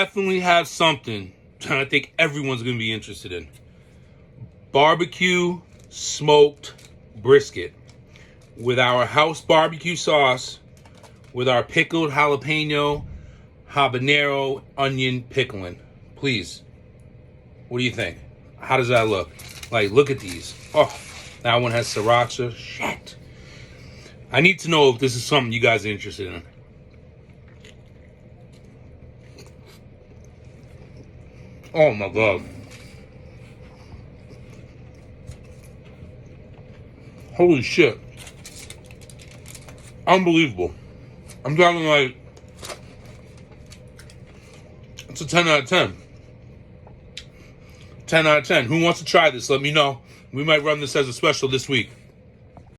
Definitely have something that I think everyone's going to be interested in. Barbecue smoked brisket with our house barbecue sauce, with our pickled jalapeno, habanero, onion pickling. Please, what do you think? How does that look? Like, look at these. Oh, that one has sriracha. Shit. I need to know if this is something you guys are interested in. Oh my God. Holy shit. Unbelievable. I'm talking like, it's a 10 out of 10. 10 out of 10. Who wants to try this? Let me know. We might run this as a special this week.